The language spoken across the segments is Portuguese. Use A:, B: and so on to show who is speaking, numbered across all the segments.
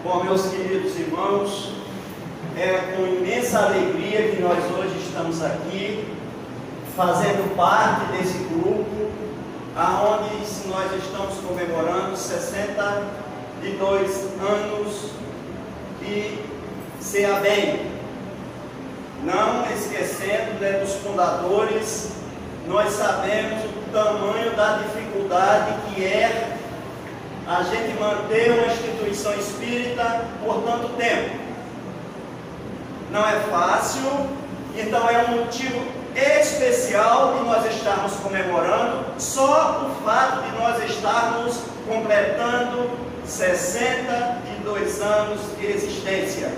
A: Bom, meus queridos irmãos, é com imensa alegria que nós hoje estamos aqui, fazendo parte desse grupo, aonde nós estamos comemorando 62 anos de CEABEM. Não esquecendo, dos fundadores, nós sabemos o tamanho da dificuldade que é a gente manter uma instituição espírita por tanto tempo. Não é fácil, então é um motivo especial de nós estarmos comemorando só o fato de nós estarmos completando 62 anos de existência.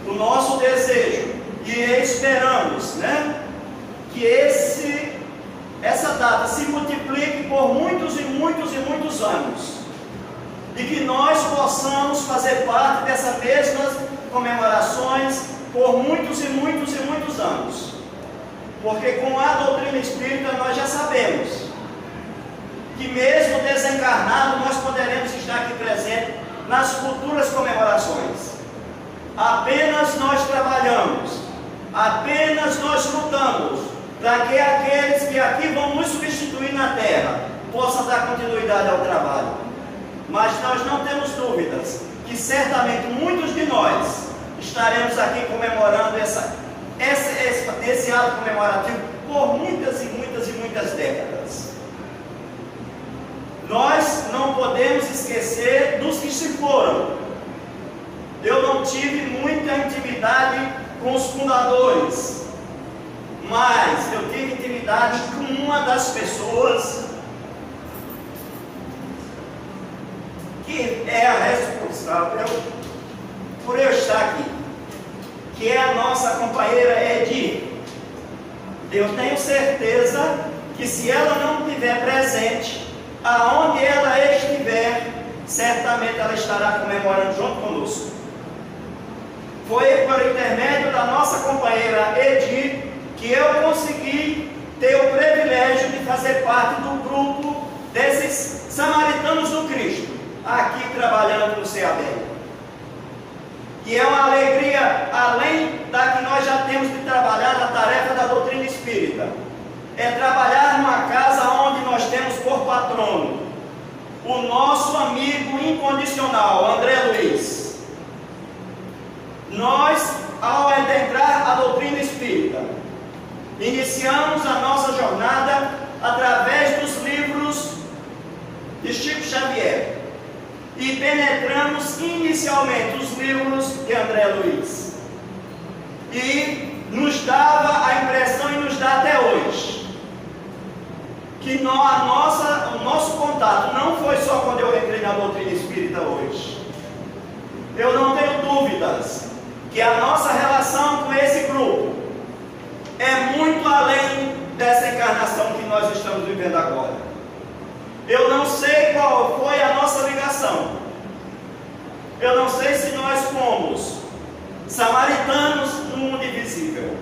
A: O nosso desejo, e esperamos, que essa data se multiplique por muitos e muitos e muitos anos, e que nós possamos fazer parte dessas mesmas comemorações por muitos e muitos e muitos anos, porque com a doutrina espírita nós já sabemos que mesmo desencarnado nós poderemos estar aqui presente nas futuras comemorações. Apenas nós trabalhamos, apenas nós lutamos para que aqueles que aqui vão nos substituir na terra possam dar continuidade ao trabalho. Mas nós não temos dúvidas que certamente muitos de nós estaremos aqui comemorando esse ato comemorativo por muitas e muitas e muitas décadas. Nós não podemos esquecer dos que se foram. Eu não tive muita intimidade com os fundadores, mas eu tive intimidade com uma das pessoas que é a responsável por eu estar aqui, que é a nossa companheira Edi. Eu tenho certeza que se ela não estiver presente, aonde ela estiver, certamente ela estará comemorando junto conosco. Foi por intermédio da nossa companheira Edi que eu consegui ter o privilégio de fazer parte do grupo desses Samaritanos do Cristo, aqui trabalhando no CEABEM. E é uma alegria, além da que nós já temos de trabalhar na tarefa da doutrina espírita, é trabalhar numa casa onde nós temos por patrono o nosso amigo incondicional, André Luiz. Nós, ao adentrar a doutrina espírita, iniciamos a nossa jornada através dos livros de Chico Xavier e penetramos inicialmente os livros de André Luiz, e nos dava a impressão, e nos dá até hoje, que o nosso contato não foi só quando eu entrei na doutrina espírita hoje. Eu não tenho dúvidas que a nossa relação com esse grupo é muito além dessa encarnação que nós estamos vivendo agora. Eu não sei qual foi a nossa ligação. Eu não sei se nós fomos samaritanos no mundo invisível.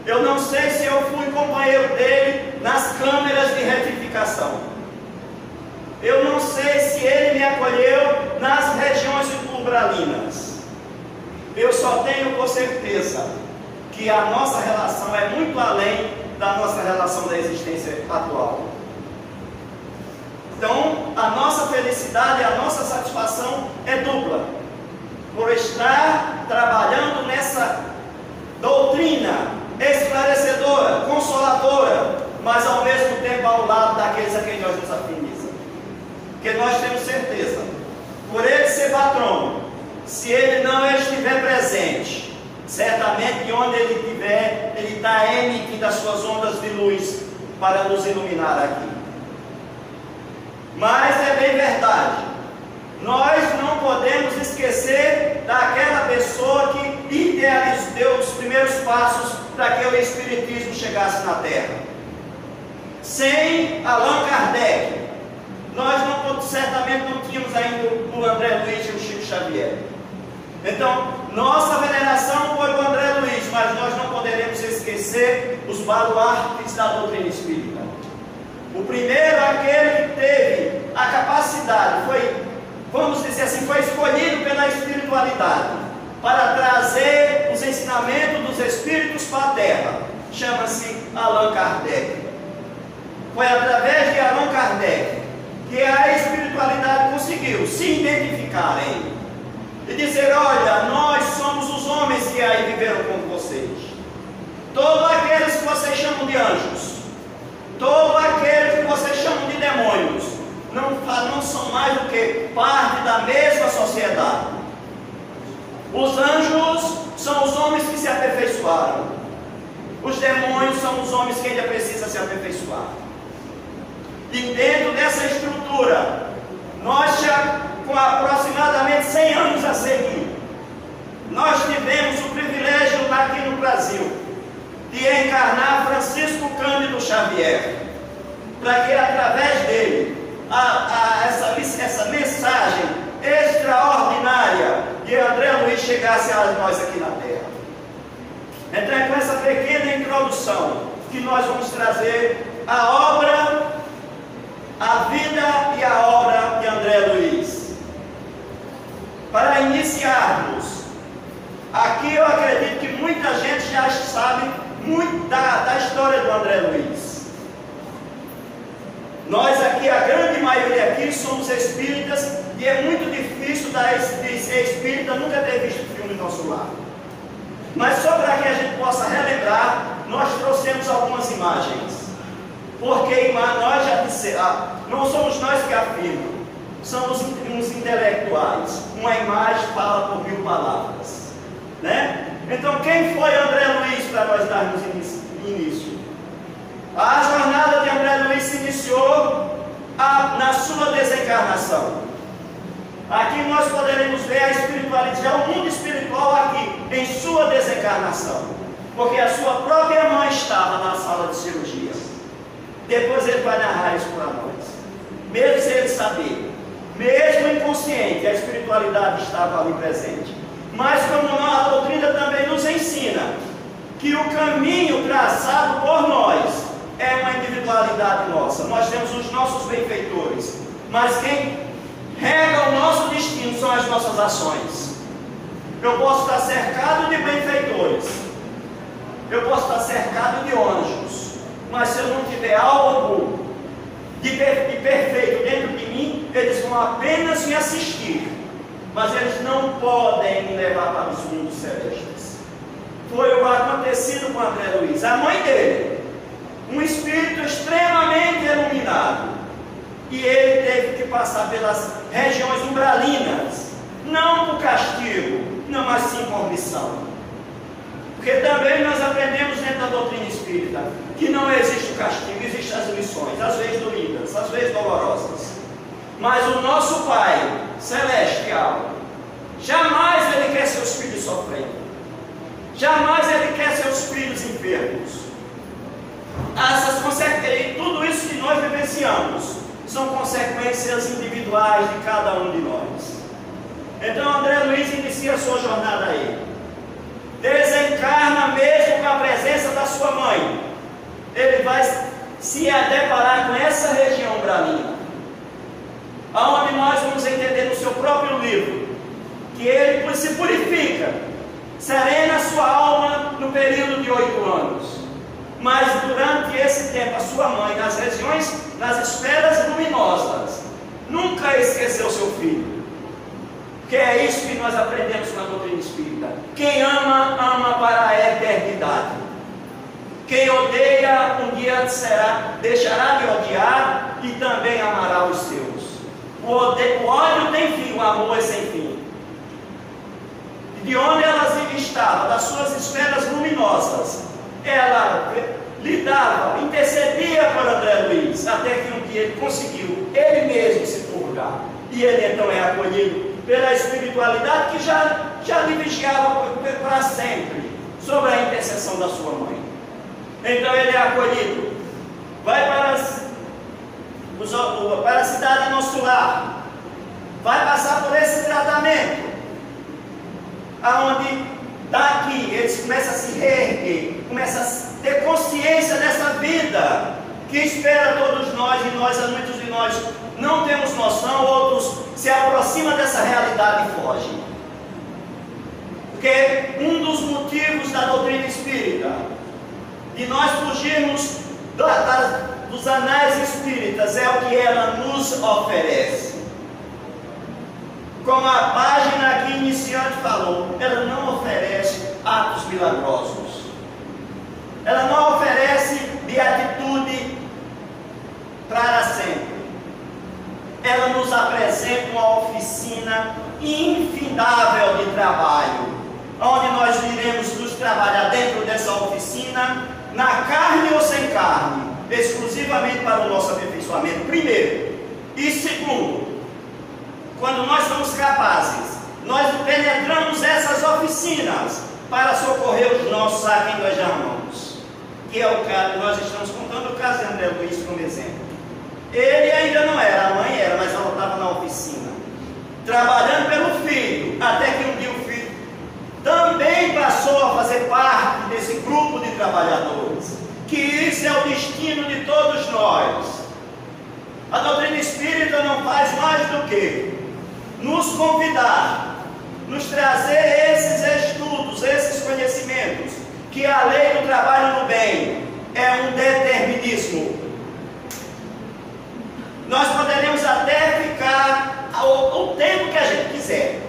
A: Eu não sei se eu fui companheiro dele nas câmeras de retificação. Eu não sei se ele me acolheu nas regiões umbralinas. Eu só tenho por certeza que a nossa relação é muito além da nossa relação da existência atual. Então, a nossa felicidade, a nossa satisfação é dupla, por estar trabalhando nessa doutrina esclarecedora, consoladora, mas ao mesmo tempo ao lado daqueles a quem nós nos afinizamos. Porque nós temos certeza, por ele ser patrono, se ele não estiver presente, certamente que onde ele estiver, ele está emitindo as suas ondas de luz para nos iluminar aqui. Mas é bem verdade, nós não podemos esquecer daquela pessoa que idealizou, deu os primeiros passos para que o Espiritismo chegasse na Terra. Sem Allan Kardec, nós certamente não tínhamos ainda o André Luiz e o Chico Xavier. Então, nossa veneração foi o André Luiz, mas nós não poderemos esquecer os baluartes da doutrina espírita. O primeiro, aquele que teve a capacidade, foi, vamos dizer assim, foi escolhido espiritualidade para trazer os ensinamentos dos Espíritos para a Terra, chama-se Allan Kardec. Foi através de Allan Kardec que a espiritualidade conseguiu se identificar em ele e dizer: olha, nós somos os homens que aí viveram com vocês. Todos aqueles que vocês chamam de anjos, todos aqueles que vocês chamam de demônios, não são mais do que parte da mesma sociedade. Os anjos são os homens que se aperfeiçoaram. Os demônios são os homens que ainda precisam se aperfeiçoar. E dentro dessa estrutura, nós já com aproximadamente 100 anos a seguir, nós tivemos o privilégio aqui no Brasil de encarnar Francisco Cândido Xavier, para que através dele essa mensagem extraordinária de André Luiz chegasse a nós aqui na Terra. Então é com essa pequena introdução que nós vamos trazer a obra, a vida e a obra de André Luiz. Para iniciarmos, aqui eu acredito que muita gente já sabe muito da história do André Luiz. Nós aqui, a grande maioria aqui, somos espíritas e é muito difícil de ser espírita nunca ter visto filme no nosso lar. Mas só para que a gente possa relembrar, nós trouxemos algumas imagens. Porque nós já dissemos, não somos nós que afirmam, somos uns intelectuais. Uma imagem fala por 1000 palavras, né? Então quem foi André Luiz para nós darmos início? A jornada de André Luiz se iniciou na sua desencarnação. Aqui nós poderemos ver a espiritualidade, já o mundo espiritual aqui, em sua desencarnação. Porque a sua própria mãe estava na sala de cirurgia. Depois ele vai narrar isso para nós. Mesmo sem ele saber, mesmo inconsciente, a espiritualidade estava ali presente. Mas como a doutrina também nos ensina que o caminho traçado por nós é uma individualidade nossa. Nós temos os nossos benfeitores, mas quem rega o nosso destino são as nossas ações. Eu posso estar cercado de benfeitores, eu posso estar cercado de anjos, mas se eu não tiver algo de perfeito dentro de mim, eles vão apenas me assistir, mas eles não podem me levar para os mundos celestes. Foi o acontecido com André Luiz. A mãe dele, um espírito extremamente iluminado, e ele teve que passar pelas regiões umbralinas, não por castigo, não, mas sim por missão. Porque também nós aprendemos dentro da doutrina espírita que não existe o castigo, existem as missões, às vezes doídas, às vezes dolorosas. Mas o nosso Pai celestial, jamais ele quer seus filhos sofrendo, jamais ele quer seus filhos enfermos. Tudo isso que nós vivenciamos são consequências individuais de cada um de nós. Então André Luiz inicia a sua jornada aí. Desencarna mesmo com a presença da sua mãe. Ele vai se deparar com essa região umbralina, aonde nós vamos entender no seu próprio livro que ele se purifica, serena a sua alma no período de 8 anos. Mas durante esse tempo a sua mãe, nas regiões, nas esferas luminosas, nunca esqueceu seu filho. Que é isso que nós aprendemos na doutrina espírita. Quem ama, ama para a eternidade. Quem odeia, um dia deixará de odiar e também amará os seus. O ódio tem fim, o amor é sem fim. De onde ela estava, das suas esferas luminosas, ela lidava, intercedia por André Luiz, até que um dia ele conseguiu, ele mesmo se purgar. E ele então é acolhido pela espiritualidade que já lhe vigiava para sempre, sobre a intercessão da sua mãe. Então ele é acolhido, vai para a cidade Nosso Lar, vai passar por esse tratamento, aonde daqui eles começam a se reerguer, começam a ter consciência dessa vida que espera todos nós, e muitos de nós não temos noção, outros se aproximam dessa realidade e fogem. Porque um dos motivos da doutrina espírita, de nós fugirmos dos anais espíritas, é o que ela nos oferece. Como a página aqui iniciante falou, ela não oferece atos milagrosos. Ela não oferece beatitude para sempre. Ela nos apresenta uma oficina infindável de trabalho, onde nós iremos nos trabalhar dentro dessa oficina, na carne ou sem carne, exclusivamente para o nosso aperfeiçoamento, primeiro. E segundo, quando nós somos capazes, nós penetramos essas oficinas para socorrer os nossos a quem nós já amamos, que é o caso, nós estamos contando o caso de André Luiz como exemplo. Ele ainda não era, a mãe era, mas ela estava na oficina, trabalhando pelo filho, até que um dia o filho também passou a fazer parte desse grupo de trabalhadores, que isso é o destino de todos nós. A doutrina espírita não faz mais do que nos convidar, nos trazer esses estudos, esses conhecimentos, que a lei do trabalho no bem é um determinismo. Nós poderemos até ficar o tempo que a gente quiser,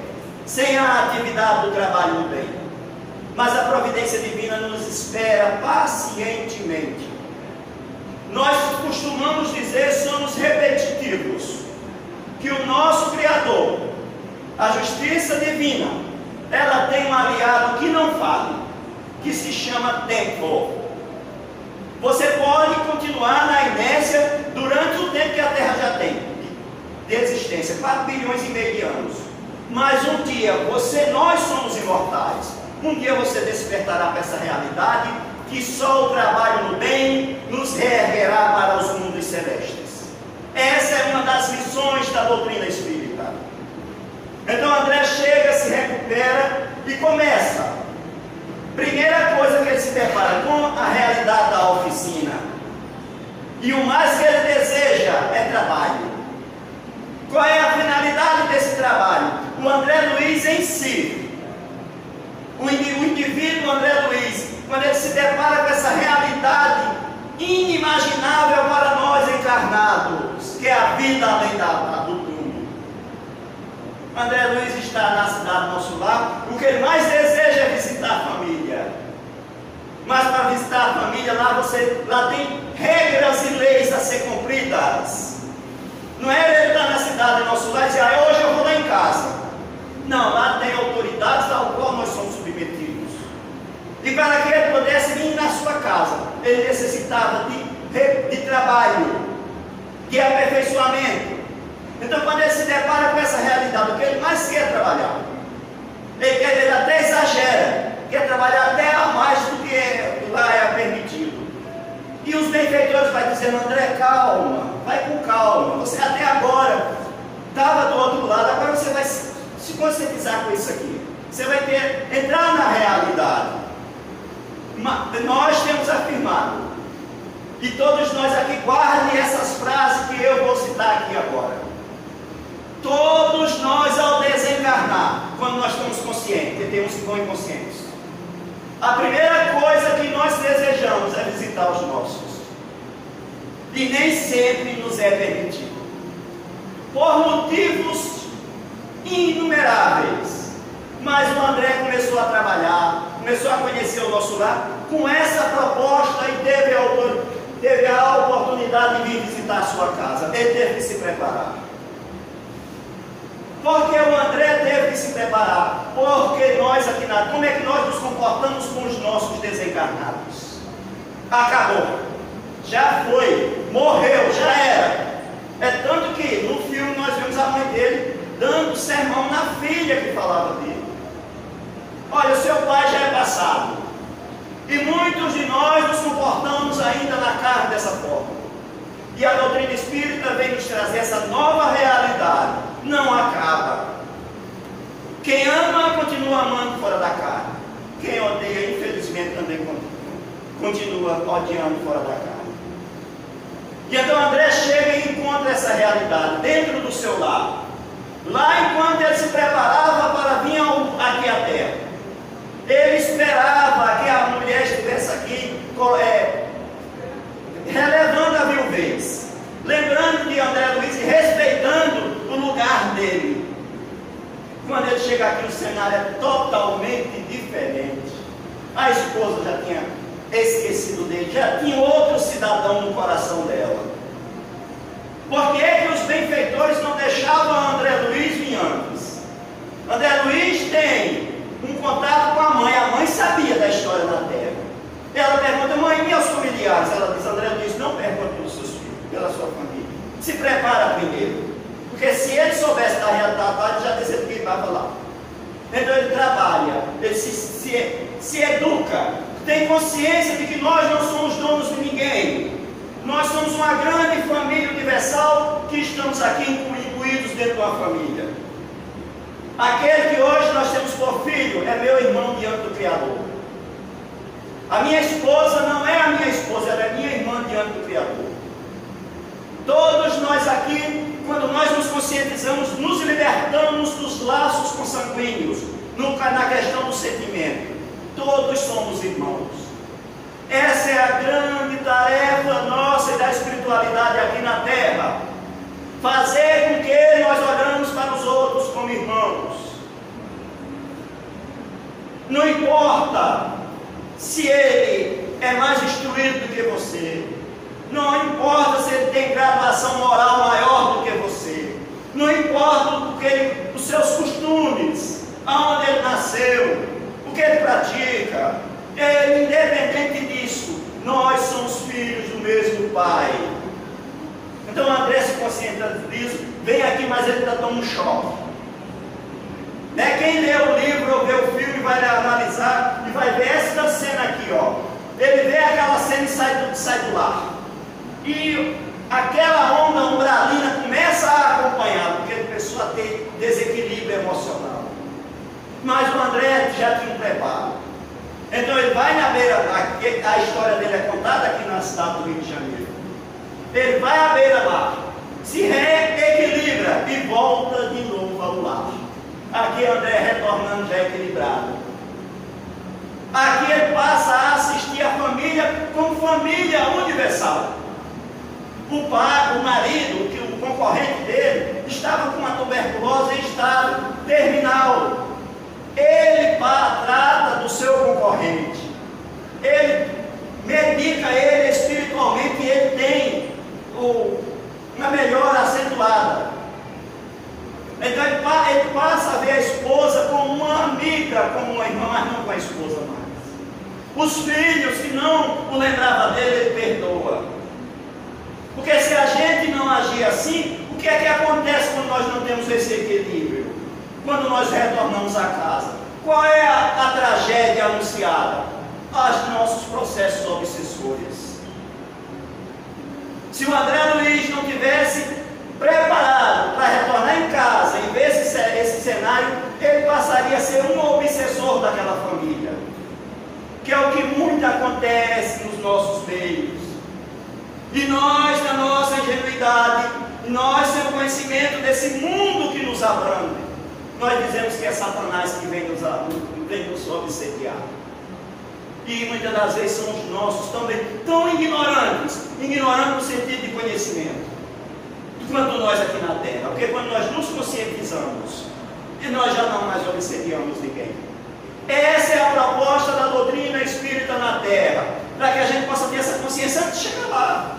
A: sem a atividade do trabalho no bem, mas a providência divina nos espera pacientemente. Nós costumamos dizer, somos repetitivos, que o nosso Criador, a justiça divina, ela tem um aliado que não fale, que se chama tempo. Você pode continuar na inércia durante o tempo que a Terra já tem de existência, 4 bilhões e meio de anos. Mas um dia nós somos imortais. Um dia você despertará para essa realidade, que só o trabalho no bem nos reerguerá para os mundos celestes. Essa é uma das missões da doutrina espírita. Então André chega, se recupera e começa. Primeira coisa que ele se depara com a realidade da oficina. E o mais que ele deseja é trabalho. Qual é a finalidade desse trabalho? O André Luiz em si, o indivíduo André Luiz, quando ele se depara com essa realidade inimaginável para nós encarnados, que é a vida além do túmulo. André Luiz está na cidade do nosso lar, o que ele mais deseja é visitar a família. Mas para visitar a família, lá tem regras e leis a ser cumpridas. Não é ele estar na cidade do nosso lar e dizer, hoje eu vou lá em casa. Não, lá tem autoridades ao qual nós somos submetidos. E para que ele pudesse vir na sua casa, ele necessitava de trabalho, de aperfeiçoamento. Então, quando ele se depara com essa realidade, o que ele mais quer trabalhar, ele até exagera, quer trabalhar até a mais do que lá é permitido. E os benfeitores vão dizendo, André, calma, vai com calma, você até agora estava do outro lado, agora você vai se conscientizar com isso aqui, você vai entrar na realidade. Nós temos afirmado, e todos nós aqui, guardem essas frases que eu vou citar aqui agora. Todos nós, ao desencarnar, quando nós estamos conscientes, e temos que estar inconscientes, a primeira coisa que nós desejamos é visitar os nossos. E nem sempre nos é permitido, por motivos inumeráveis. Mas o André começou a trabalhar, começou a conhecer o nosso lar com essa proposta e teve a oportunidade de vir visitar a sua casa. Ele teve que se preparar. Porque o André teve que se preparar? Porque nós aqui como é que nós nos comportamos com os nossos desencarnados? Acabou, já foi, morreu, já era. É tanto que no filme nós vimos a mãe dele dando sermão na filha que falava dele. Olha, seu pai já é passado. E muitos de nós nos comportamos ainda na carne dessa forma. E a doutrina espírita vem nos trazer essa nova realidade. Não acaba. Quem ama, continua amando fora da carne. Quem odeia, infelizmente, também continua odiando fora da carne. E então André chega e encontra essa realidade dentro do seu lar. Lá enquanto ele se preparava para vir aqui à terra. Quando ele chega aqui, o cenário é totalmente diferente. A esposa já tinha esquecido dele, já tinha outro cidadão no coração dela. Por que que os benfeitores não deixavam André Luiz vir antes? André Luiz tem um contato com a mãe sabia da história da terra. Ela pergunta: mãe, meus familiares? Ela diz: André Luiz, não pergunte pelos seus filhos, pela sua família. Se prepara primeiro. Porque se ele soubesse da realidade, ele já dizia que ele vai falar. Então ele trabalha, ele se educa, tem consciência de que nós não somos donos de ninguém. Nós somos uma grande família universal que estamos aqui incluídos dentro de uma família. Aquele que hoje nós temos por filho é meu irmão diante do Criador. A minha esposa não é a minha esposa, ela é minha irmã diante do Criador. Todos nós aqui, quando nós nos conscientizamos, nos libertamos dos laços consanguíneos, na questão do sentimento. Todos somos irmãos. Essa é a grande tarefa nossa e da espiritualidade aqui na terra. Fazer com que nós olhamos para os outros como irmãos. Não importa se ele é mais instruído do que você. Não importa se ele tem graduação moral maior do que você. Não importa os seus costumes, aonde ele nasceu, o que ele pratica. Independente disso, nós somos filhos do mesmo Pai. Então André se conscientiza disso, vem aqui, mas ele está tão um choque. Né? Quem lê o livro ou vê o filme vai analisar e vai ver essa cena aqui, ó. Ele vê aquela cena e sai do lar. E aquela onda umbralina começa a acompanhar, porque a pessoa tem desequilíbrio emocional. Mas o André já tinha um preparo. Então ele vai na beira, a história dele é contada aqui na cidade do Rio de Janeiro. Ele vai à beira-mar, se reequilibra e volta de novo ao lar. Aqui André retornando já equilibrado. Aqui ele passa a assistir a família como família universal. O pai, o marido, que o concorrente dele, estava com uma tuberculose em estado terminal. Ele trata do seu concorrente. Ele medica ele espiritualmente e ele tem uma melhora acentuada. Então ele passa a ver a esposa como uma amiga, como uma irmã, mas não com a esposa mais. Os filhos que não o lembrava dele, ele perdoa. Porque se a gente não agir assim, o que é que acontece quando nós não temos esse equilíbrio? Quando nós retornamos à casa, qual é a tragédia anunciada? Os nossos processos obsessores. Se o André Luiz não tivesse preparado para retornar em casa e ver esse cenário, ele passaria a ser um obsessor daquela família, que é o que muito acontece nos nossos meios. E nós, na nossa ingenuidade, nós, sem o conhecimento desse mundo que nos abrange, nós dizemos que é Satanás que vem nos obsediar. E muitas das vezes somos nossos também tão ignorantes no sentido de conhecimento, quanto nós aqui na terra. Porque quando nós nos conscientizamos, e nós já não mais obsediamos ninguém. Essa é a proposta da doutrina espírita na terra, para que a gente possa ter essa consciência antes de chegar lá.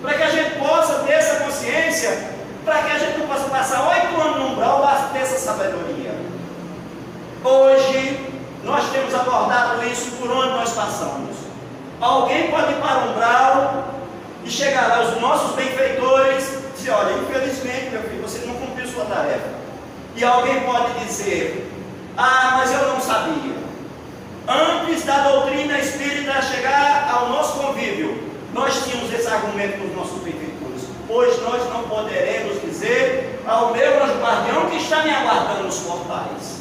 A: Para que a gente possa ter essa consciência, para que a gente não possa passar 8 anos no umbral, basta ter essa sabedoria. Hoje, nós temos abordado isso por onde nós passamos. Alguém pode ir para o umbral e chegar lá, os nossos benfeitores, e dizer: olha, infelizmente, meu filho, você não cumpriu sua tarefa. E alguém pode dizer: ah, mas eu não sabia. Antes da doutrina espírita chegar ao nosso convívio, nós tínhamos esse argumento nos nossos benfeitores. Hoje nós não poderemos dizer ao meu anjo guardião que está me aguardando nos portais.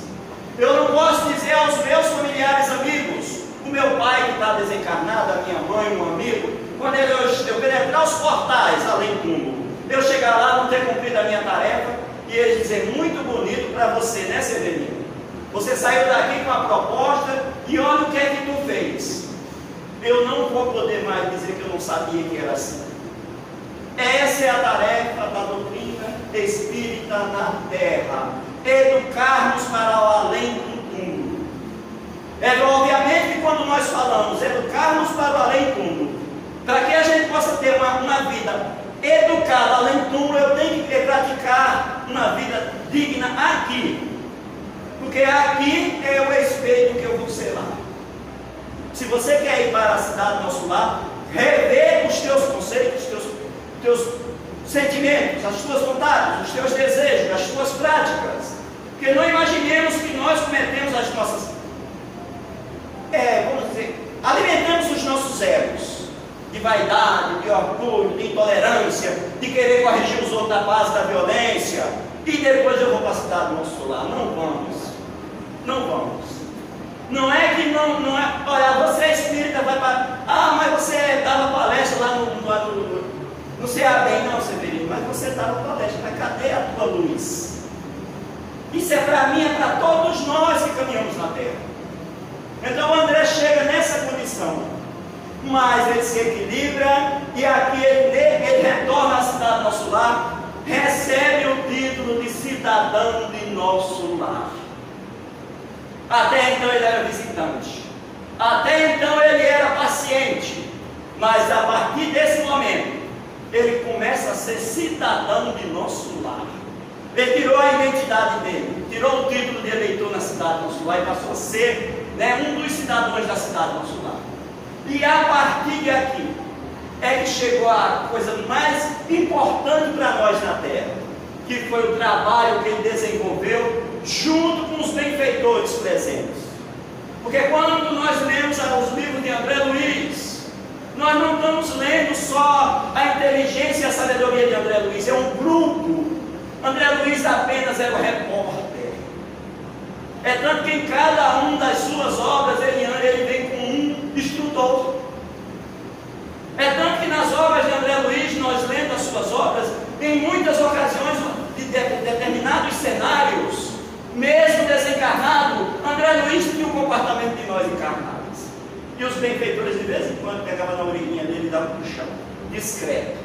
A: Eu não posso dizer aos meus familiares amigos, o meu pai que está desencarnado, a minha mãe, um amigo, quando eu penetrar os portais além do túmulo, eu chegar lá, não ter cumprido a minha tarefa, e eles dizer: muito bonito para você, né, Severino? Você saiu daqui com a proposta e olha o que é que tu fez. Eu não vou poder mais dizer que eu não sabia que era assim. Essa é a tarefa da doutrina espírita na terra. educar-nos para o além do túmulo. Obviamente que quando nós falamos educar-nos para o além do túmulo, para que a gente possa ter uma vida educada além do túmulo, eu tenho que praticar uma vida digna aqui. Porque aqui é o espelho que eu vou ser lá. Se você quer ir para a cidade do nosso lar, rever os teus conceitos, os teus sentimentos, as tuas vontades, os teus desejos, as tuas práticas. Porque não imaginemos que nós cometemos as nossas, vamos dizer, alimentamos os nossos egos de vaidade, de orgulho, de intolerância, de querer corrigir os outros da base da violência, e depois eu vou para a cidade do nosso lar. Não vamos. Não vamos. Não é que não é. Olha, você é espírita, vai para. Mas você dava palestra lá no CAB, não, Severino, mas você dava palestra. Mas cadê a tua luz? Isso é para mim, é para todos nós que caminhamos na terra. Então o André chega nessa condição, mas ele se equilibra e aqui ele retorna à cidade do nosso lar, recebe o título de cidadão de nosso lar. Até então ele era visitante, até então ele era paciente, mas a partir desse momento ele começa a ser cidadão de nosso lar. Ele tirou a identidade dele, tirou o título de eleitor na cidade do nosso lar e passou a ser um dos cidadãos da cidade do nosso lar. E a partir de aqui é que chegou a coisa mais importante para nós na terra, que foi o trabalho que ele desenvolveu junto com os benfeitores presentes. Porque quando nós lemos os livros de André Luiz, nós não estamos lendo só a inteligência e a sabedoria de André Luiz, é um grupo. André Luiz apenas era o repórter. É tanto que em cada uma das suas obras ele vem com um instrutor. É tanto que nas obras de André Luiz, nós lendo as suas obras, em muitas ocasiões de determinados cenários, mesmo desencarnado, André Luiz tinha o comportamento de nós encarnados. E os benfeitores de vez em quando pegavam na orelhinha dele e davam para o chão, discreto.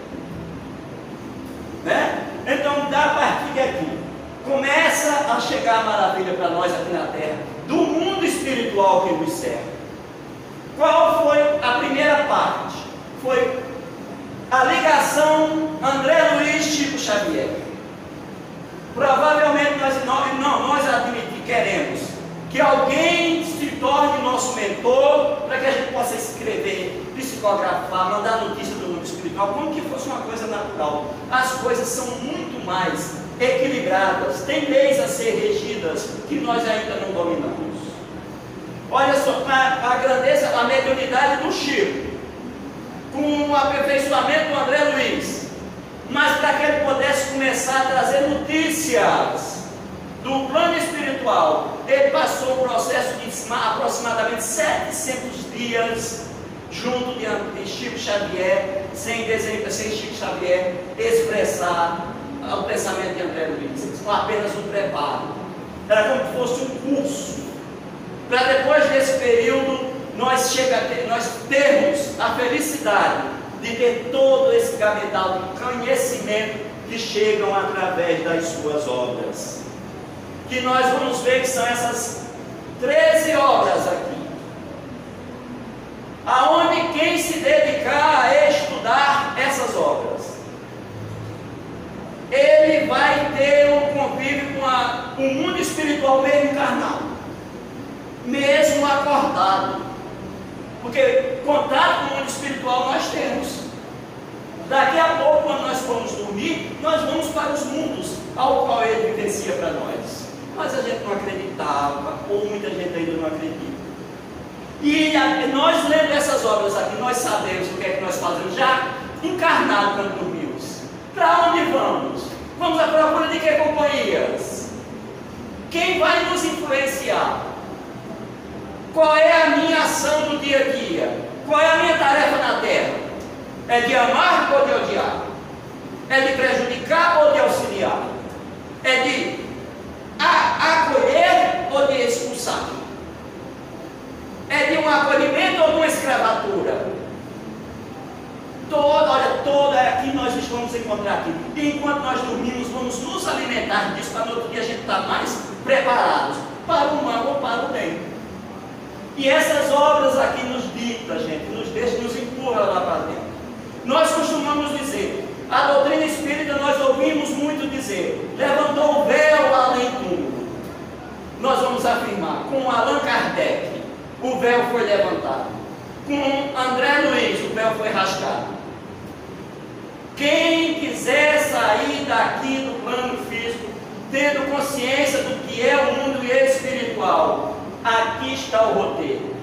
A: Então, a partir de aqui, começa a chegar a maravilha para nós aqui na terra, do mundo espiritual que nos serve. Qual foi a primeira parte? Foi a ligação André Luiz Chico Xavier. Provavelmente nós queremos que alguém se torne nosso mentor, para que a gente possa escrever, psicografar, mandar notícia do mundo espiritual, como que fosse uma coisa natural. As coisas são muito mais equilibradas, tem leis a ser regidas que nós ainda não dominamos. Olha só, a grandeza, a mediunidade do Chico, com o aperfeiçoamento do André Luiz, mas para que ele pudesse começar a trazer notícias do plano espiritual, ele passou um processo de aproximadamente 700 dias junto de Chico Xavier, sem Chico Xavier expressar o pensamento de André Luiz, com apenas um preparo. Era como se fosse um curso, para depois desse período nós termos a felicidade de ter todo esse gavetal de conhecimento que chegam através das suas obras, que nós vamos ver que são essas 13 obras aqui, aonde quem se dedicar a estudar essas obras, ele vai ter um convívio com o mundo espiritual mesmo encarnado, mesmo acordado, porque contato com o mundo espiritual nós temos. Daqui a pouco, quando nós formos dormir, nós vamos para os mundos ao qual ele vivencia para nós, mas a gente não acreditava, ou muita gente ainda não acredita. E nós lendo essas obras aqui, nós sabemos o que é que nós fazemos já encarnado quando dormimos. Para onde vamos? Vamos à procura de que companhias? Quem vai nos influenciar? Qual é a minha ação do dia a dia? Qual é a minha tarefa na terra? É de amar ou de odiar? É de prejudicar ou de auxiliar? É de acolher ou de expulsar? É de um acolhimento ou de uma escravatura? Toda aqui nós vamos encontrar aqui. E enquanto nós dormimos, vamos vamos nos alimentar disso para no outro dia a gente estar mais preparados para o mal ou para o bem. E essas obras aqui nos dita, gente, nos deixa, nos empurra lá para dentro. Nós costumamos dizer, a doutrina espírita nós ouvimos muito dizer, levantou o véu além túmulo. Nós vamos afirmar, com Allan Kardec, o véu foi levantado. Com André Luiz, o véu foi rasgado. Quem quiser sair daqui do plano físico, tendo consciência do que é o mundo espiritual, aqui está o roteiro.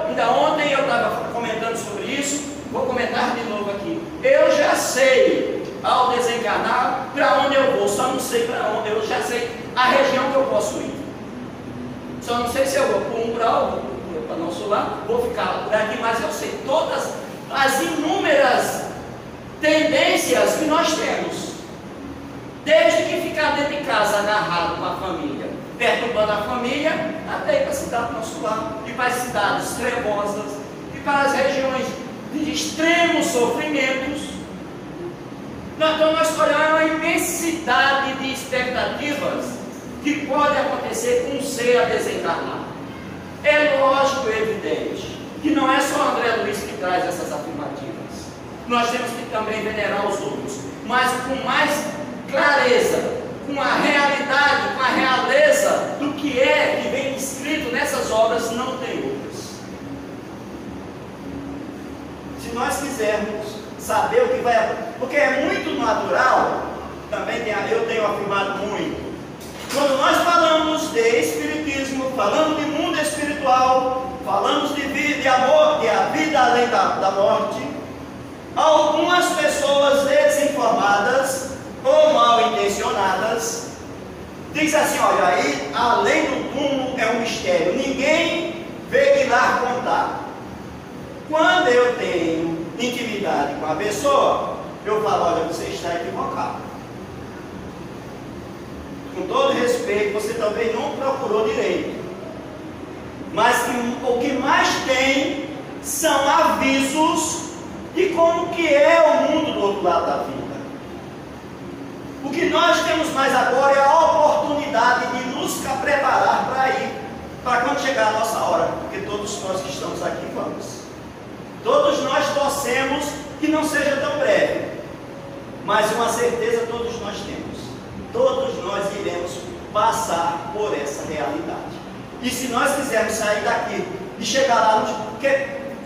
A: Ainda ontem eu estava comentando sobre isso, vou comentar de novo aqui. Eu já sei, ao desencarnar, para onde eu vou, só não sei para onde, eu já sei a região que eu posso ir. Só não sei se eu vou para o umbral, para nosso lar, vou ficar por aqui, mas eu sei todas as inúmeras tendências que nós temos. Desde que ficar dentro de casa agarrado com a família, perturbando a família, até ir para a cidade do nosso lar, e para as cidades trevosas, e para as regiões de extremos sofrimentos. Então nós escolhemos uma imensidade de expectativas que pode acontecer com um ser a desencarnar. É lógico e evidente que não é só André Luiz que traz essas afirmativas. Nós temos que também venerar os outros, mas com mais clareza, com a realidade, com a realeza do que é que vem escrito nessas obras, não tem outras. Se nós quisermos saber o que vai acontecer, porque é muito natural, também eu tenho afirmado muito, quando nós falamos de espiritismo, falamos de mundo espiritual, falamos de vida, de amor, de a vida além da morte, algumas pessoas desinformadas ou mal intencionadas dizem assim: olha, aí além do túmulo é um mistério, ninguém veio lá contar. Quando eu tenho intimidade com a pessoa, eu falo: olha, você está equivocado. Com todo respeito, você também não procurou direito. Mas o que mais tem são avisos de como que é o mundo do outro lado da vida. O que nós temos mais agora é a oportunidade de nos preparar para ir, para quando chegar a nossa hora, porque todos nós que estamos aqui vamos. Todos nós torcemos que não seja tão breve, mas uma certeza todos nós temos. Todos nós iremos passar por essa realidade. E se nós quisermos sair daqui e chegar lá, porque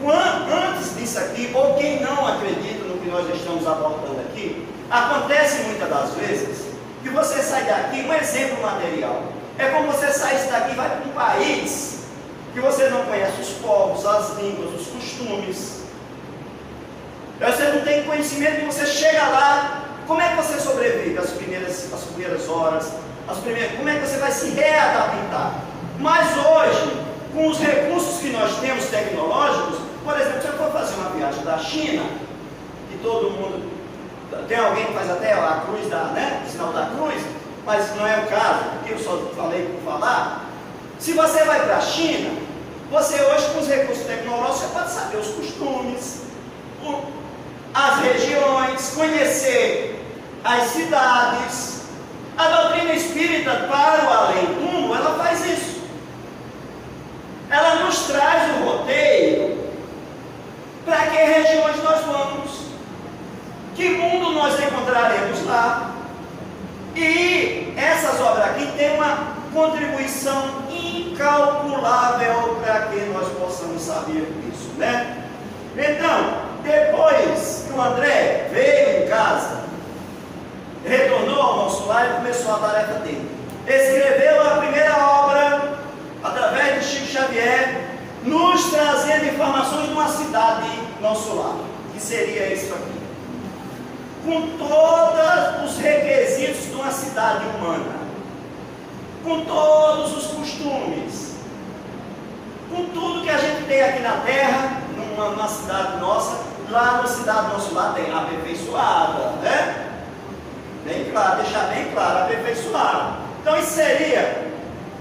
A: antes disso aqui, ou quem não acredita no que nós estamos abordando aqui, acontece muitas das vezes que você sai daqui, um exemplo material, é como você saísse daqui e vai para um país que você não conhece os povos, as línguas, os costumes. Você não tem conhecimento e você chega lá, como é que você sobrevive as primeiras horas, como é que você vai se readaptar? Mas hoje, com os recursos que nós temos tecnológicos, por exemplo, se eu for fazer uma viagem da China, e todo mundo, tem alguém que faz até a cruz, o sinal da cruz, mas não é o caso, porque eu só falei por falar. Se você vai para a China, você hoje com os recursos tecnológicos, você pode saber os costumes, as regiões, conhecer as cidades. A doutrina espírita para o além-túmulo, ela faz isso. Ela nos traz o roteiro para que regiões nós vamos, que mundo nós encontraremos lá. E essas obras aqui têm uma contribuição incalculável para que nós possamos saber disso, né? Então, depois que o André veio em casa, retornou ao nosso lar e começou a tarefa dele. Escreveu a primeira obra, através de Chico Xavier, nos trazendo informações de uma cidade nosso lar, que seria isso aqui. Com todos os requisitos de uma cidade humana, com todos os costumes, com tudo que a gente tem aqui na terra, numa cidade nossa, lá na cidade nosso lar tem aperfeiçoada, né? Bem claro, deixar bem claro, aperfeiçoado. Então isso seria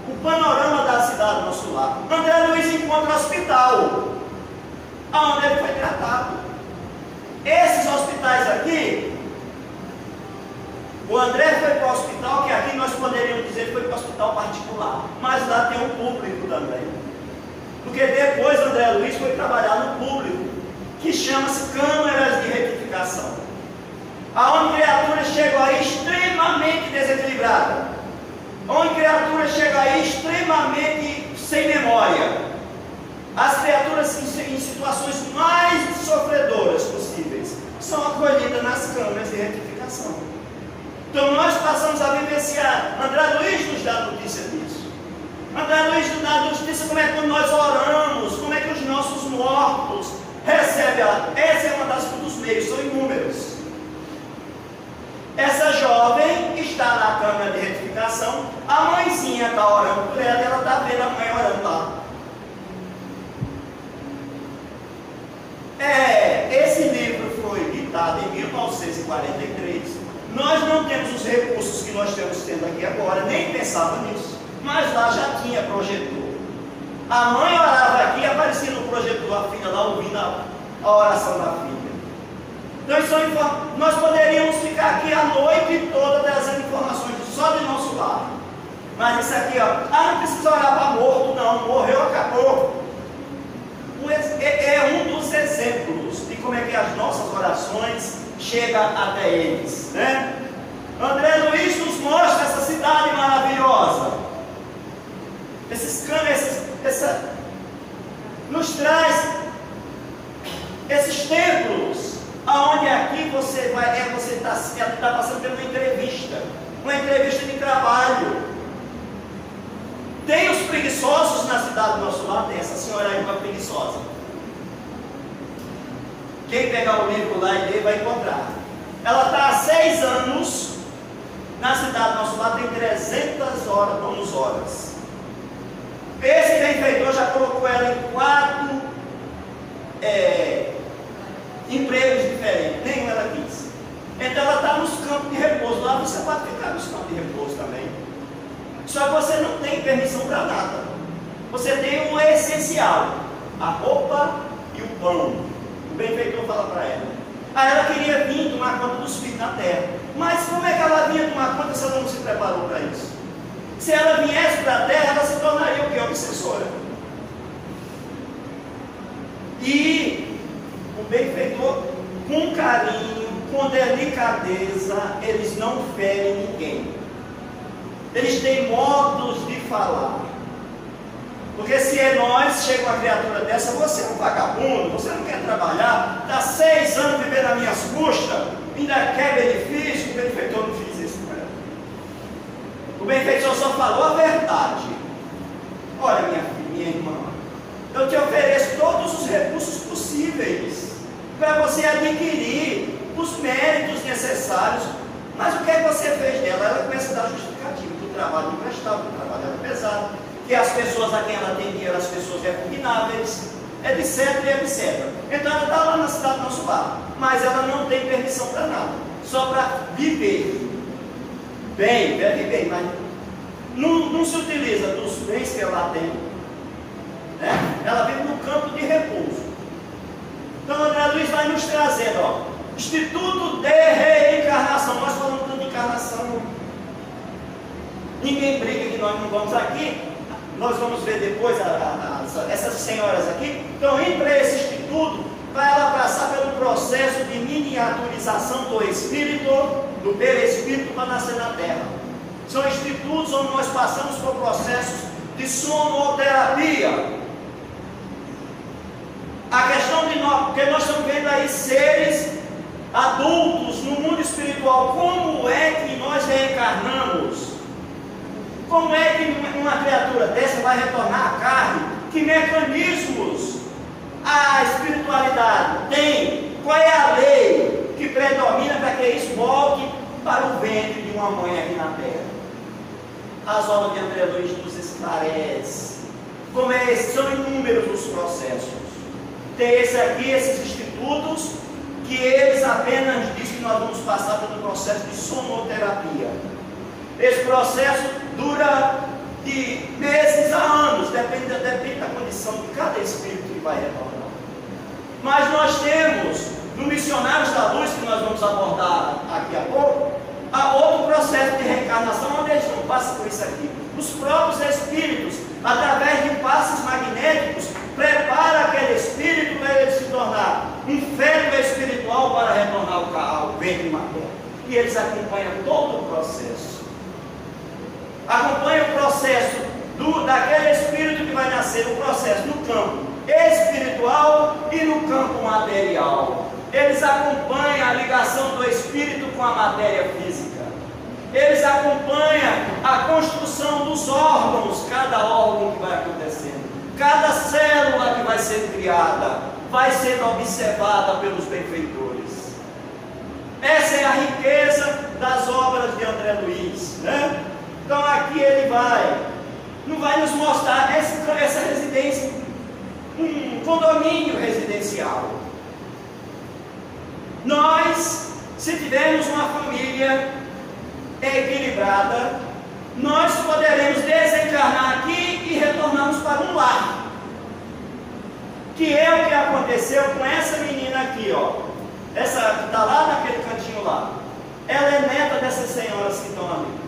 A: o panorama da cidade do nosso lar. André Luiz encontra hospital, onde ele foi tratado. Esses hospitais aqui, O André foi para o hospital, que aqui nós poderíamos dizer que foi para o hospital particular, mas lá tem um público também. Porque depois André Luiz foi trabalhar no público, que chama-se câmeras de retificação. Aonde criatura chegou aí extremamente desequilibrada, onde criatura chega aí extremamente sem memória, as criaturas em situações mais sofredoras possíveis são acolhidas nas câmeras de retificação. Então nós passamos a vivenciar. André Luiz nos dá notícia disso. André Luiz nos dá notícia como é que nós oramos, como é que os nossos mortos recebem ela. Essa é uma dos meios, são inúmeros. Essa jovem está na câmara de retificação, a mãezinha está orando por ela e ela está vendo a mãe orando lá. Esse livro foi ditado em 1943. Nós não temos os recursos que nós estamos tendo aqui agora, nem pensava nisso, mas lá já tinha projetor. A mãe orava aqui, aparecia no projetor a filha lá ouvindo a oração da filha. Então nós poderíamos ficar aqui a noite toda trazendo informações só do nosso lado. Mas isso aqui, não precisa orar para morto, não, morreu, acabou. É um dos exemplos de como é que as nossas orações chegam até eles, né? André Luiz nos mostra essa cidade maravilhosa. Nos traz esses templos, aonde aqui você está passando por uma entrevista de trabalho. Tem os preguiçosos na cidade do nosso lado, tem essa senhora aí, uma preguiçosa. Quem pegar o livro lá e ler vai encontrar. Ela está há 6 anos na cidade do nosso lado, tem 300 horas. Esse benfeitor já colocou ela em 4 empregos diferentes, nenhum ela quis. Então ela está nos campos de repouso. Lá você pode ficar nos campos de repouso também. Só que você não tem permissão para nada. Você tem o essencial: a roupa e o pão. O benfeitor fala para ela. Aí ela queria vir tomar conta dos filhos na terra. Mas como é que ela vinha tomar conta se ela não se preparou para isso? Se ela viesse para a terra, ela se tornaria o quê? Obsessora. E o benfeitor, com carinho, com delicadeza, eles não ferem ninguém. Eles têm modos de falar. Porque se é nós, chega uma criatura dessa, você é um vagabundo, você não quer trabalhar, está 6 anos vivendo às minhas custas, ainda quer benefício. O benfeitor não fez isso com ela. O benfeitor só falou a verdade. Olha, minha irmã, eu te ofereço todos os recursos possíveis para você adquirir os méritos necessários. Mas o que é que você fez dela? Ela começa a dar justificativa que o trabalho não prestava, que o trabalho era pesado, que as pessoas a quem ela atendia eram as pessoas repugnáveis, etc, etc. Então ela está lá na cidade do nosso lar, mas ela não tem permissão para nada, só para viver. Bem, vive bem, mas não se utiliza dos bens que ela tem, né? Ela vive no campo de repouso. Então André Luiz vai nos trazendo, Instituto de Reencarnação. Nós falamos tanto de encarnação, ninguém briga que nós não vamos aqui. Nós vamos ver depois essas senhoras aqui. Então, indo para esse instituto, para ela passar pelo processo de miniaturização do espírito, do perispírito para nascer na terra. São institutos onde nós passamos por processos de sonoterapia. A questão de nós, porque nós estamos vendo aí seres adultos no mundo espiritual. Como é que nós reencarnamos? Como é que uma criatura dessa vai retornar à carne? Que mecanismos a espiritualidade tem? Qual é a lei que predomina para que isso volte para o ventre de uma mãe aqui na terra? As obras de André Luiz nos esclarece. Como é, são inúmeros os processos. Tem esse aqui, esses institutos, que eles apenas dizem que nós vamos passar pelo processo de sonoterapia. Esse processo dura de meses a anos, depende da condição de cada espírito que vai retornar. Mas nós temos, no Missionários da Luz, que nós vamos abordar aqui a pouco, há outro processo de reencarnação onde eles não passam por isso aqui. Os próprios espíritos, através de passes magnéticos, preparam aquele espírito para ele se tornar um feto espiritual para retornar ao ventre materno. E eles acompanham todo o processo. Acompanham o processo daquele espírito que vai nascer, o processo no campo espiritual e no campo material. Eles acompanham a ligação do espírito com a matéria física. Eles acompanham a construção dos órgãos, cada órgão que vai acontecendo. Cada célula que vai ser criada, vai sendo observada pelos benfeitores. Essa é a riqueza das obras de André Luiz, né? Então aqui ele não vai nos mostrar essa residência, um condomínio residencial. Nós, se tivermos uma família equilibrada, nós poderemos desencarnar aqui e retornarmos para um lar. Que é o que aconteceu com essa menina aqui, ó. Essa que está lá naquele cantinho lá. Ela é neta dessas senhoras que estão ali.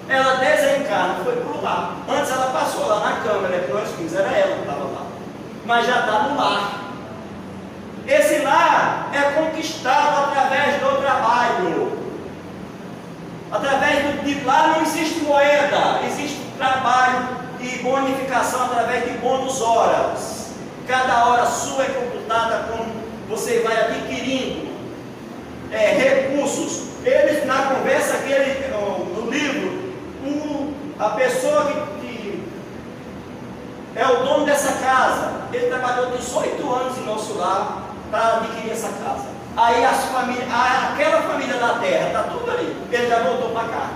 A: Ela desencarna, foi para o lar. Antes ela passou lá na câmara que nós vimos, era ela que estava lá. Mas já está no lar. Esse lar é conquistado através do trabalho. Através de lá não existe moeda, existe trabalho e bonificação através de bônus horas. Cada hora sua é computada como você vai adquirindo recursos. Eles, na conversa no livro, a pessoa que é o dono dessa casa, ele trabalhou 18 anos em nosso lar para adquirir essa casa. Aí aquela família da terra, está tudo ali, ele já voltou para cá.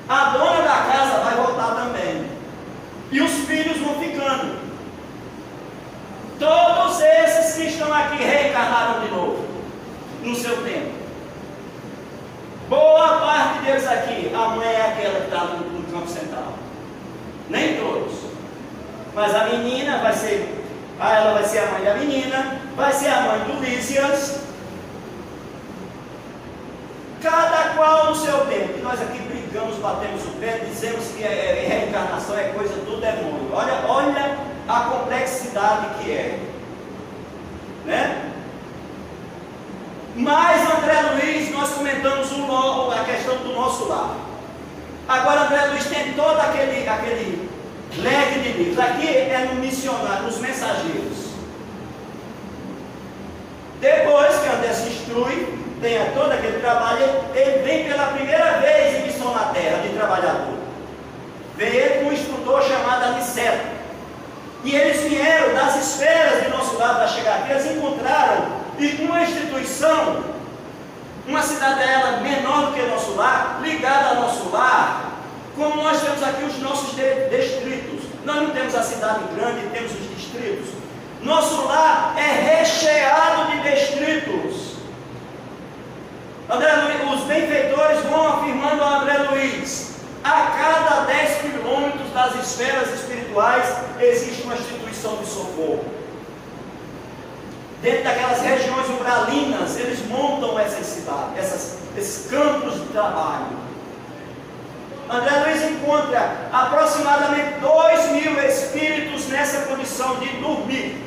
A: A dona da casa vai voltar também. E os filhos vão ficando. Todos esses que estão aqui reencarnaram de novo, no seu tempo. Boa parte deles aqui, a mãe é aquela que está no campo central. Nem todos. Mas a menina vai ser... ela vai ser a mãe da menina, vai ser a mãe do Lísias. Cada qual no seu tempo. E nós aqui brigamos, batemos o pé, dizemos que reencarnação é coisa do demônio. Olha a complexidade que é. Né? Mas André Luiz, nós comentamos a questão do nosso lar. Agora André Luiz tem todo aquele leque de livros. Aqui é no missionário, nos mensageiros. Depois que André se instrui, tem todo aquele trabalho, ele vem pela primeira vez em missão na terra de trabalhador. Veio ele com um instrutor chamado Aniceto. E eles vieram das esferas de nosso lar para chegar aqui. Eles encontraram uma instituição, uma cidadela menor do que nosso lar, ligada ao nosso lar. Como nós temos aqui os nossos distritos, nós não temos a cidade grande, temos os distritos. Nosso lar é recheado de distritos. André Luiz, os benfeitores vão afirmando a André Luiz: a cada 10 quilômetros das esferas espirituais existe uma instituição de socorro. Dentro daquelas regiões umbralinas, eles montam essas cidades, esses campos de trabalho. André Luiz encontra aproximadamente 2.000 espíritos nessa condição de dormir.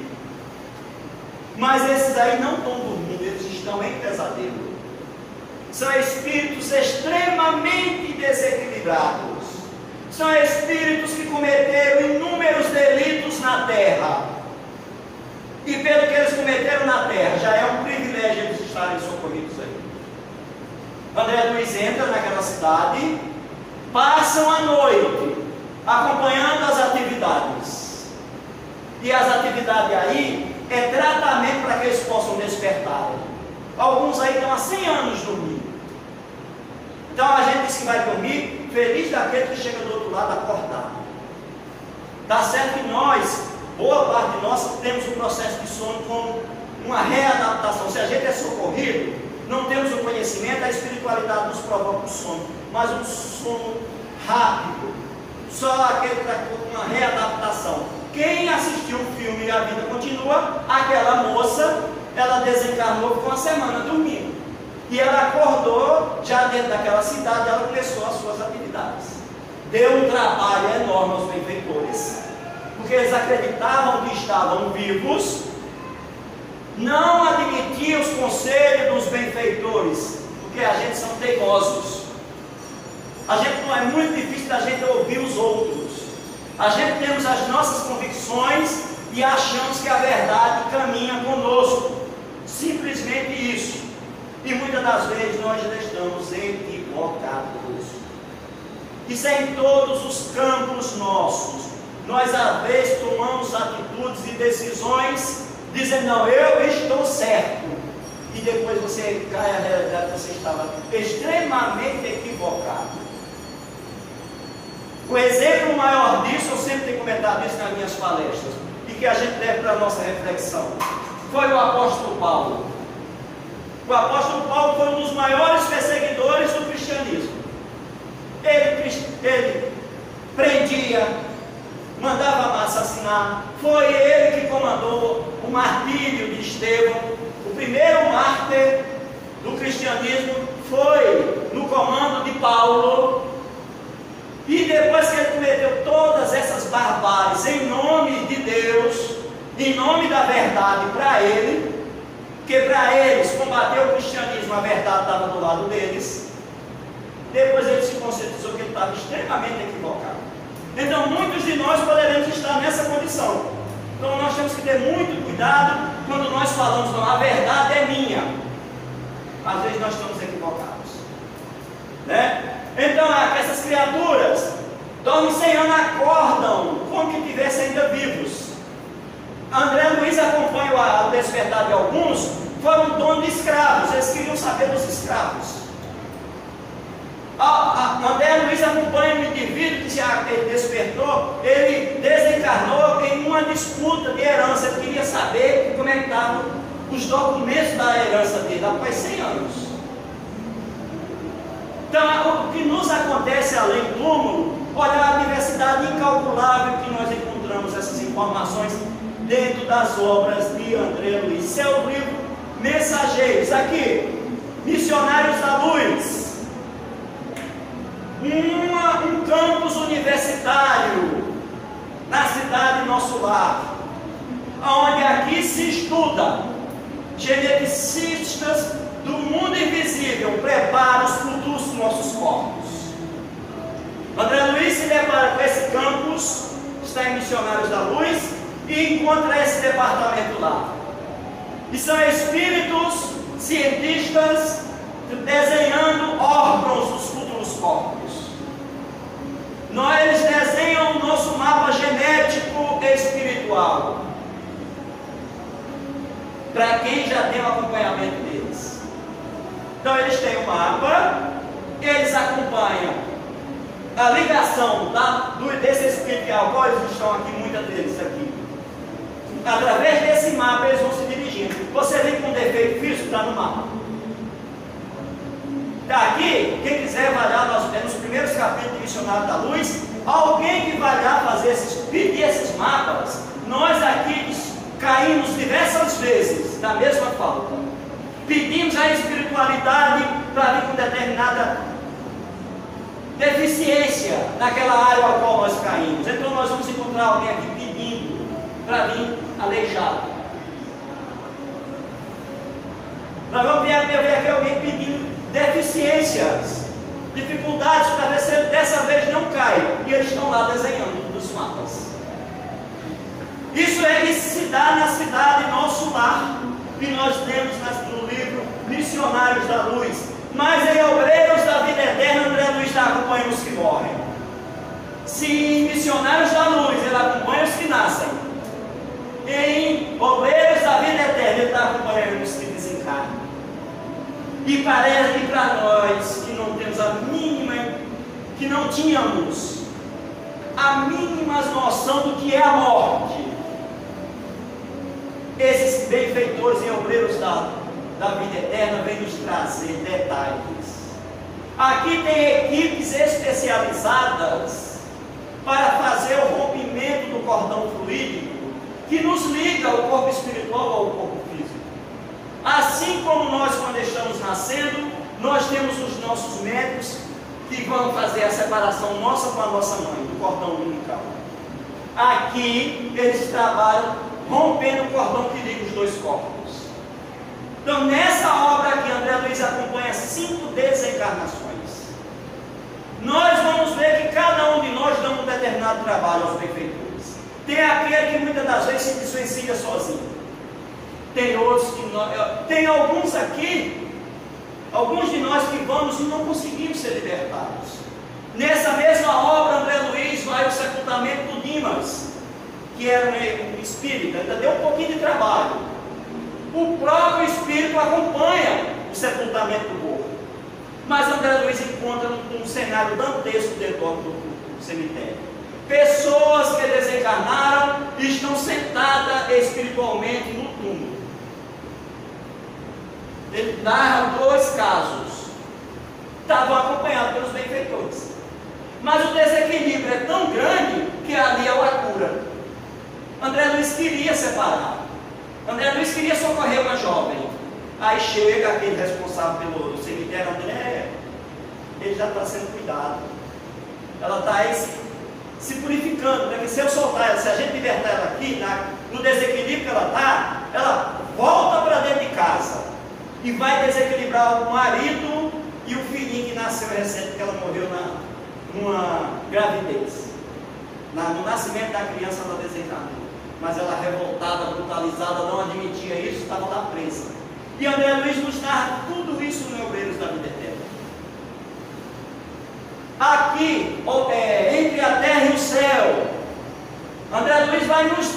A: Mas esses aí não estão dormindo, eles estão em pesadelo. São espíritos extremamente desequilibrados. São espíritos que cometeram inúmeros delitos na terra. E pelo que eles cometeram na terra, já é um privilégio eles estarem socorridos aí. André Luiz entra naquela cidade, passam a noite acompanhando as atividades. E as atividades aí é tratamento para que eles possam despertar. Alguns aí estão há 100 anos dormindo. Então a gente diz que vai dormir feliz daquele que chega do outro lado acordado. Está certo que nós, boa parte de nós, temos o processo de sono como uma readaptação. Se a gente é socorrido, não temos o conhecimento, a espiritualidade nos provoca o sono, mas um sono rápido, só aquele que está com uma readaptação. Quem assistiu o filme e a vida continua, aquela moça, ela desencarnou, ficou uma semana dormindo. E ela acordou, já dentro daquela cidade, ela começou as suas atividades. Deu um trabalho enorme aos benfeitores, porque eles acreditavam que estavam vivos, não admitiam os conselhos dos benfeitores, porque a gente são teimosos. A gente não é muito difícil da gente ouvir os outros. A gente temos as nossas convicções e achamos que a verdade caminha conosco. Simplesmente isso. E muitas das vezes nós já estamos equivocados. Isso é em todos os campos nossos. Nós às vezes tomamos atitudes e decisões dizendo, não, eu estou certo. E depois você cai à realidade que você estava extremamente equivocado. O exemplo maior disso, eu sempre tenho comentado isso nas minhas palestras, e que a gente leva para a nossa reflexão, foi o apóstolo Paulo. O apóstolo Paulo foi um dos maiores perseguidores do cristianismo. Ele prendia, mandava assassinar. Foi ele que comandou o martírio de Estevão. O primeiro mártir do cristianismo foi no comando de Paulo. E depois que ele cometeu todas essas barbáries em nome de Deus, em nome da verdade para ele, porque para eles combater o cristianismo, a verdade estava do lado deles, depois ele se conscientizou que ele estava extremamente equivocado. Então muitos de nós poderemos estar nessa condição. Então nós temos que ter muito cuidado quando nós falamos, não, a verdade é minha. Às vezes nós estamos equivocados, né? Então essas criaturas dormem 100 anos, acordam como que estivessem ainda vivos. André Luiz acompanha o despertar de alguns, foram donos de escravos, eles queriam saber dos escravos. André Luiz acompanha um indivíduo que ele despertou, ele desencarnou em uma disputa de herança, ele queria saber como é que estavam os documentos da herança dele após 100 anos. Então, o que nos acontece além do túmulo, olha a diversidade incalculável que nós encontramos essas informações dentro das obras de André Luiz. Seu livro Mensageiros, aqui, Missionários da Luz, um campus universitário na cidade Nosso Lar, onde aqui se estuda geneticistas do mundo invisível, preparam os futuros dos nossos corpos. André Luiz se depara com esse campus, está em Missionários da Luz, e encontra esse departamento lá. E são espíritos cientistas desenhando órgãos dos futuros corpos. Eles desenham o nosso mapa genético espiritual, para quem já tem o acompanhamento deles. Então eles têm um mapa, eles acompanham a ligação desse espiritual, quais estão aqui, muitas deles aqui. Através desse mapa eles vão se dirigindo. Você vem com um defeito físico, está no mapa. Está aqui, quem quiser vai lá, nós temos os primeiros capítulos de Missionário da Luz. Alguém que vai lá pedir esses mapas, nós aqui caímos diversas vezes na mesma falta. Pedimos a espiritualidade para vir com determinada deficiência naquela área ao qual nós caímos. Então nós vamos encontrar alguém aqui pedindo para vir aleijado. Nós vamos ver aqui alguém pedindo deficiências, dificuldades para ver se ele dessa vez não cai. E eles estão lá desenhando nos mapas. Isso se dá na cidade Nosso Lar, que nós temos no livro Missionários da Luz. Mas em Obreiros da Vida Eterna, André Luiz está acompanhando os que morrem. Se em Missionários da Luz ele acompanha os que nascem, em Obreiros da Vida Eterna ele está acompanhando os que desencarnam. E parece que para nós que não temos a mínima, que não tínhamos a mínima noção do que é a morte, esses benfeitores e obreiros da vida eterna vêm nos trazer detalhes. Aqui tem equipes especializadas para fazer o rompimento do cordão fluídico que nos liga ao corpo espiritual ao corpo físico. Assim como nós, quando estamos nascendo, nós temos os nossos médicos que vão fazer a separação nossa com a nossa mãe, do cordão umbilical. Aqui eles trabalham rompendo o cordão que liga os dois corpos. Então, nessa obra aqui, André Luiz acompanha 5 desencarnações. Nós vamos ver que cada um de nós dá um determinado trabalho aos benfeitores. Tem aquele que muitas das vezes se desvencilha sozinho. Tem outros que tem alguns aqui, alguns de nós que vamos e não conseguimos ser libertados. Nessa mesma obra, André Luiz vai ao sepultamento do Dimas, que era um espírita, ainda deu um pouquinho de trabalho. O próprio espírito acompanha o sepultamento do corpo. Mas André Luiz encontra um cenário dantesco dentro do cemitério. Pessoas que desencarnaram e estão sentadas espiritualmente no túmulo. Ele narra 2 casos. Estavam acompanhados pelos benfeitores. Mas o desequilíbrio é tão grande que ali é uma cura. André Luiz queria separar. André Luiz queria socorrer uma jovem. Aí chega aquele responsável pelo cemitério, André, ele já está sendo cuidado. Ela está aí se purificando, porque se eu soltar ela, se a gente libertar ela aqui, no desequilíbrio que ela está, ela volta para dentro de casa e vai desequilibrar o marido e o filhinho que nasceu recente, porque ela morreu numa gravidez. No nascimento da criança ela desencarnou. Mas ela revoltada, brutalizada, não admitia isso, estava lá presa. E André Luiz nos narra tudo isso no Obreiros da Vida Eterna. Aqui, entre a terra e o céu, André Luiz vai nos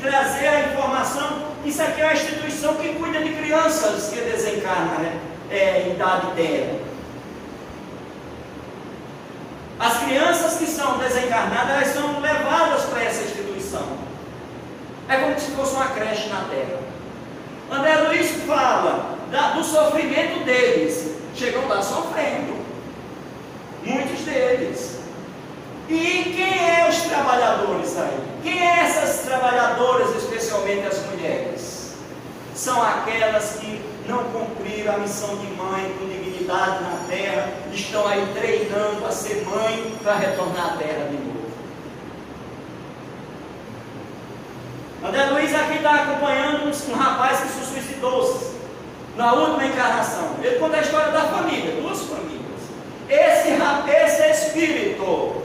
A: trazer a informação que isso aqui é uma instituição que cuida de crianças que desencarnam em idade terra. As crianças que são desencarnadas, elas são levadas para essa instituição. É como se fosse uma creche na terra. André Luiz fala do sofrimento deles. Chegam lá sofrendo. Muitos deles. E quem é os trabalhadores aí? Quem é essas trabalhadoras, especialmente as mulheres? São aquelas que não cumpriram a missão de mãe com dignidade na terra, estão aí treinando a ser mãe para retornar à terra de novo. André Luiz aqui está acompanhando um rapaz que se suicidou na última encarnação. Ele conta a história da família, 2 famílias. Esse espírito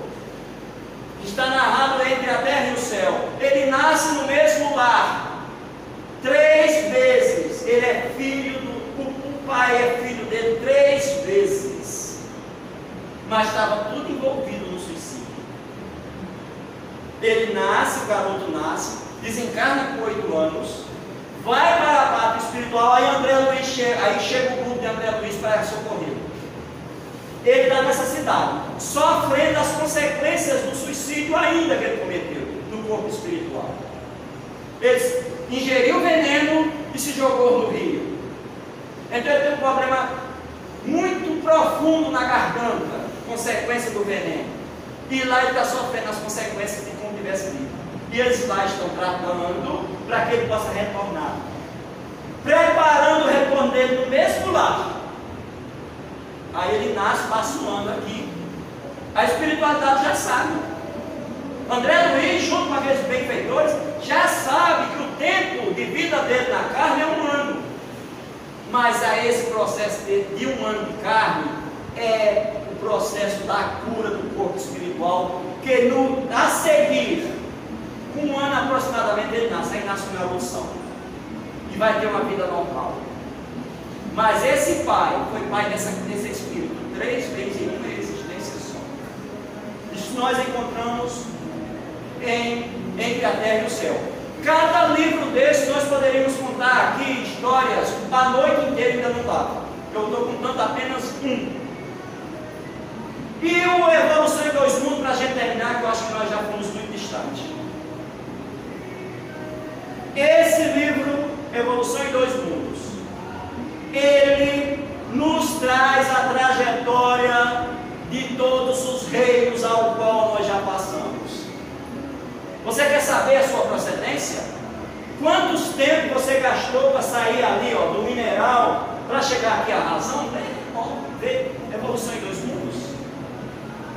A: que está narrado entre a terra e o céu, ele nasce no mesmo lar 3 vezes. Ele é filho o pai é filho dele 3 vezes, mas estava tudo envolvido no suicídio. Ele nasce, o garoto nasce, desencarna com 8 anos, vai para a pátria espiritual, aí André Luiz chega o grupo de André Luiz para socorrer. Ele está nessa cidade, sofrendo as consequências do suicídio ainda que ele cometeu no corpo espiritual. Ele ingeriu veneno e se jogou no rio. Então ele tem um problema muito profundo na garganta, consequência do veneno. E lá ele está sofrendo as consequências de como tivesse vivo. E eles lá estão tratando para que ele possa retornar, preparando o retorno dele no mesmo lar. Aí ele nasce, passa um ano aqui. A espiritualidade já sabe. André Luiz, junto com aqueles benfeitores, já sabe que o tempo de vida dele na carne é 1 ano. Mas a esse processo de 1 ano de carne é o processo da cura do corpo espiritual, que a seguir, com 1 ano aproximadamente, ele nasce, aí nasce uma evolução e vai ter uma vida normal. Mas esse pai foi pai desse espírito 3 vezes em uma existência só. Isso nós encontramos entre a terra e o céu. Cada livro desse nós poderíamos contar aqui histórias a noite inteira, ainda não dá. Eu estou contando apenas um. E o Evolução em 2 Mundos, para a gente terminar, que eu acho que nós já fomos muito distantes. Esse livro, Evolução em 2 Mundos, ele nos traz a trajetória de todos os reinos ao qual nós já passamos. Você quer saber a sua procedência? Quantos tempos você gastou para sair ali, ó, do mineral, para chegar aqui à razão? Ver evolução em 2 mundos.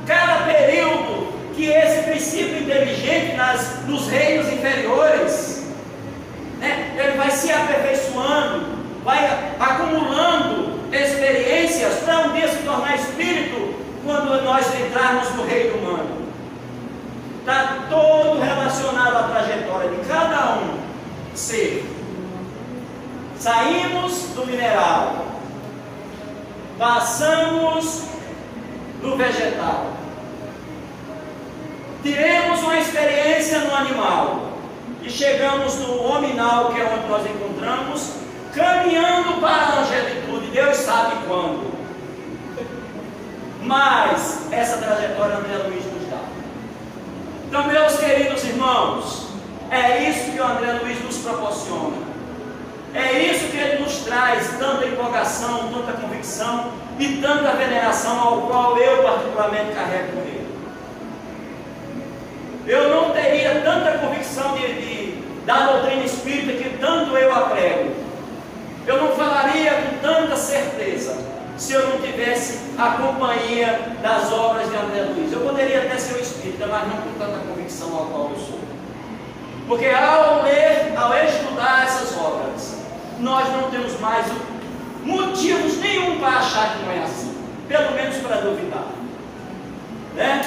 A: Cada período que esse princípio inteligente nos reinos inferiores, né, ele vai se aperfeiçoando, vai acumulando experiências para um dia se tornar espírito quando nós entrarmos no reino humano. Está todo relacionado à trajetória de cada ser. Saímos do mineral, passamos no vegetal, tiremos uma experiência no animal e chegamos no hominal, que é onde nós encontramos, caminhando para a angelitude. Deus sabe quando. Mas essa trajetória André Luiz nos dá. Então, meus queridos irmãos, é isso que o André Luiz nos proporciona. É isso que ele nos traz, tanta empolgação, tanta convicção e tanta veneração, ao qual eu particularmente carrego comigo. Eu não teria tanta convicção da doutrina espírita que tanto eu aprego. Eu não falaria com tanta certeza se eu não tivesse a companhia das obras de André Luiz. Eu poderia até ser um espírita, mas não com tanta convicção ao qual eu sou. Porque ao ler, ao estudar essas obras, nós não temos mais motivos nenhum para achar que não é assim, pelo menos para duvidar, né?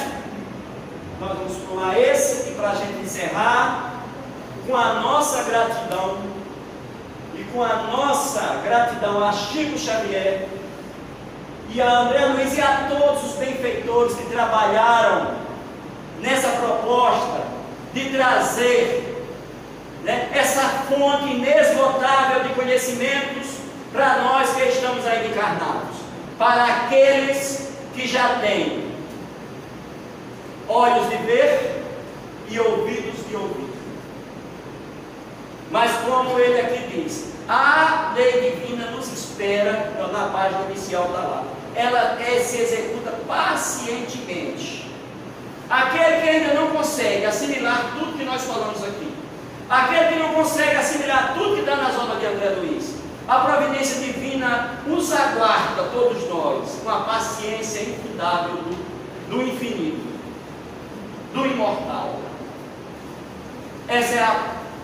A: Nós vamos pular esse e para a gente encerrar com a nossa gratidão e com a nossa gratidão a Chico Xavier e a André Luiz e a todos os benfeitores que trabalharam nessa proposta de trazer, né, essa fonte inesgotável de conhecimentos para nós que estamos aí encarnados, para aqueles que já têm olhos de ver e ouvidos de ouvir. Mas como ele aqui diz, a lei divina nos espera, na página inicial da lá. Ela se executa pacientemente. Aquele que ainda não consegue assimilar tudo que nós falamos aqui, aquele que não consegue assimilar tudo que está nas obras de André Luiz, a providência divina os aguarda, todos nós, com a paciência infindável do infinito, do imortal.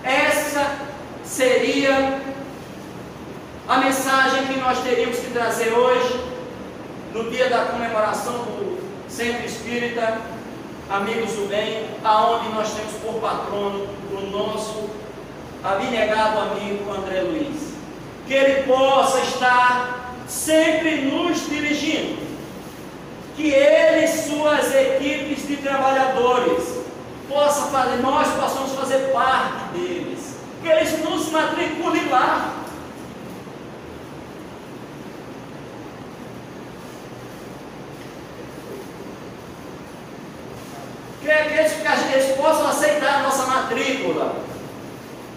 A: Essa seria a mensagem que nós teríamos que trazer hoje, no dia da comemoração do Centro Espírita Amigos do Bem, aonde nós temos por patrono o nosso abnegado amigo André Luiz. Que ele possa estar sempre nos dirigindo, que ele e suas equipes de trabalhadores nós possamos fazer parte deles, que eles nos matriculem lá. Que eles possam aceitar a nossa matrícula,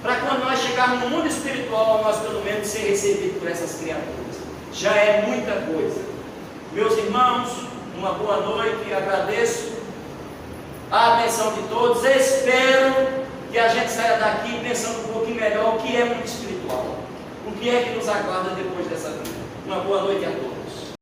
A: para quando nós chegarmos no mundo espiritual, nós pelo menos ser recebidos por essas criaturas. Já é muita coisa. Meus irmãos, uma boa noite, agradeço a atenção de todos, espero que a gente saia daqui pensando um pouquinho melhor o que é mundo espiritual, o que é que nos aguarda depois dessa vida. Uma boa noite a todos.